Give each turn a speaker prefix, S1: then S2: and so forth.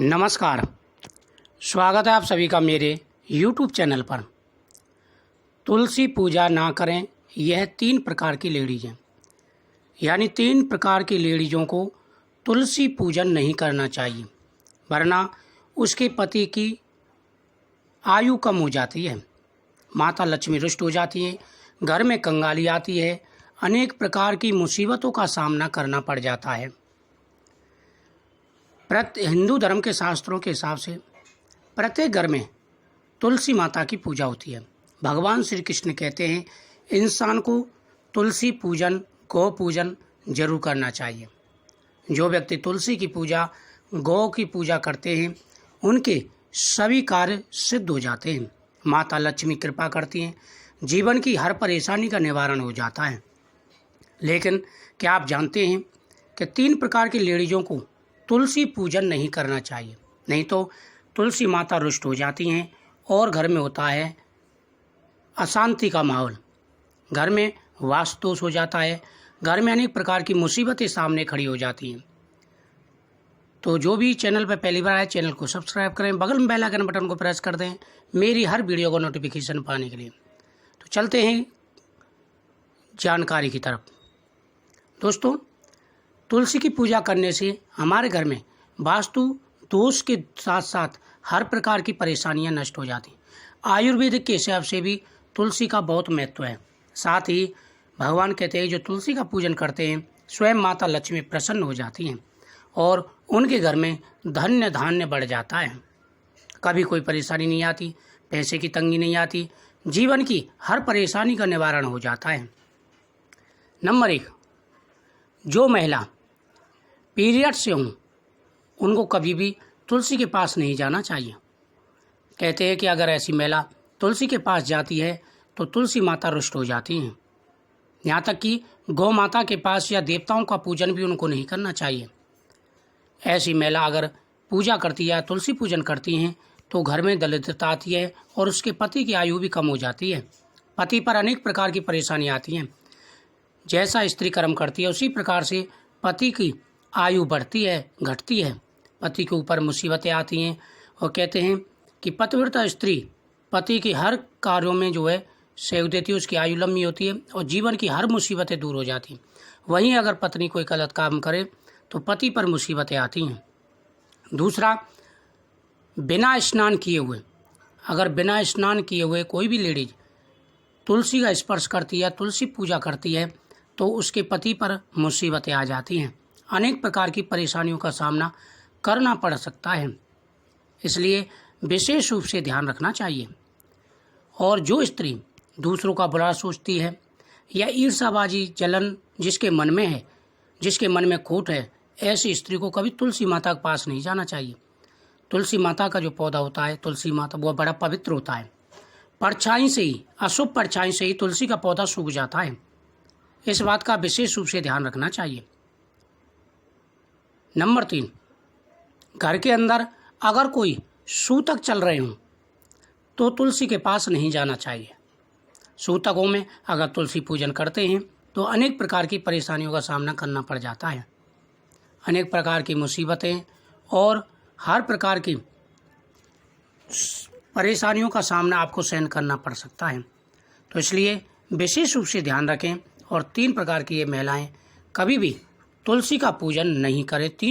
S1: नमस्कार, स्वागत है आप सभी का मेरे YouTube चैनल पर। तुलसी पूजा ना करें, यह 3 प्रकार की लेडीज हैं। यानी 3 प्रकार की लेडीज़ों को तुलसी पूजन नहीं करना चाहिए, वरना उसके पति की आयु कम हो जाती है, माता लक्ष्मी रुष्ट हो जाती है, घर में कंगाली आती है, अनेक प्रकार की मुसीबतों का सामना करना पड़ जाता है। हिंदू धर्म के शास्त्रों के हिसाब से प्रत्येक घर में तुलसी माता की पूजा होती है। भगवान श्री कृष्ण कहते हैं इंसान को तुलसी पूजन, गौ पूजन जरूर करना चाहिए। जो व्यक्ति तुलसी की पूजा, गौ की पूजा करते हैं, उनके सभी कार्य सिद्ध हो जाते हैं। माता लक्ष्मी कृपा करती हैं, जीवन की हर परेशानी का निवारण हो जाता है। लेकिन क्या आप जानते हैं कि 3 प्रकार की लेडीज़ों को तुलसी पूजन नहीं करना चाहिए, नहीं तो तुलसी माता रुष्ट हो जाती हैं और घर में होता है अशांति का माहौल, घर में वास्तु दोष हो जाता है, घर में अनेक प्रकार की मुसीबतें सामने खड़ी हो जाती हैं। तो जो भी चैनल पर पहली बार आए, चैनल को सब्सक्राइब करें, बगल में बेल आइकन बटन को प्रेस कर दें मेरी हर वीडियो को नोटिफिकेशन पाने के लिए। तो चलते हैं जानकारी की तरफ। दोस्तों, तुलसी की पूजा करने से हमारे घर में वास्तु दोष के साथ साथ हर प्रकार की परेशानियां नष्ट हो जाती। आयुर्वेदिक के हिसाब से भी तुलसी का बहुत महत्व है। साथ ही भगवान कहते हैं जो तुलसी का पूजन करते हैं स्वयं माता लक्ष्मी प्रसन्न हो जाती हैं और उनके घर में धन्य धान्य बढ़ जाता है। कभी कोई परेशानी नहीं आती, पैसे की तंगी नहीं आती, जीवन की हर परेशानी का निवारण हो जाता है। नंबर 1, जो महिला पीरियड से हों उनको कभी भी तुलसी के पास नहीं जाना चाहिए। कहते हैं कि अगर ऐसी महिला तुलसी के पास जाती है तो तुलसी माता रुष्ट हो जाती हैं। यहाँ तक कि गौ माता के पास या देवताओं का पूजन भी उनको नहीं करना चाहिए। ऐसी महिला अगर पूजा करती है, तुलसी पूजन करती हैं, तो घर में दरिद्रता आती है और उसके पति की आयु भी कम हो जाती है। पति पर अनेक प्रकार की परेशानी आती हैं। जैसा स्त्री कर्म करती है उसी प्रकार से पति की आयु बढ़ती है, घटती है, पति के ऊपर मुसीबतें आती हैं। और कहते हैं कि पतिव्रता स्त्री पति के हर कार्यों में जो है सहयोग देती है, उसकी आयु लंबी होती है और जीवन की हर मुसीबतें दूर हो जाती हैं। वहीं अगर पत्नी कोई गलत काम करे तो पति पर मुसीबतें आती हैं। दूसरा, बिना स्नान किए हुए, अगर बिना स्नान किए हुए कोई भी लेडीज तुलसी का स्पर्श करती है, तुलसी पूजा करती है, तो उसके पति पर मुसीबतें आ जाती हैं, अनेक प्रकार की परेशानियों का सामना करना पड़ सकता है। इसलिए विशेष रूप से ध्यान रखना चाहिए। और जो स्त्री दूसरों का बुरा सोचती है या ईर्ष्याबाजी, जलन जिसके मन में है, जिसके मन में खोट है, ऐसी स्त्री को कभी तुलसी माता के पास नहीं जाना चाहिए। तुलसी माता का जो पौधा होता है, तुलसी माता, वो बड़ा पवित्र होता है। परछाई से ही, अशुभ परछाई से ही तुलसी का पौधा सूख जाता है। इस बात का विशेष रूप से ध्यान रखना चाहिए। नंबर 3, घर के अंदर अगर कोई सूतक चल रहे हों तो तुलसी के पास नहीं जाना चाहिए। सूतकों में अगर तुलसी पूजन करते हैं तो अनेक प्रकार की परेशानियों का सामना करना पड़ जाता है। अनेक प्रकार की मुसीबतें और हर प्रकार की परेशानियों का सामना आपको सहन करना पड़ सकता है। तो इसलिए विशेष रूप से ध्यान रखें और 3 प्रकार की ये महिलाएं कभी भी तुलसी का पूजन नहीं करें। 3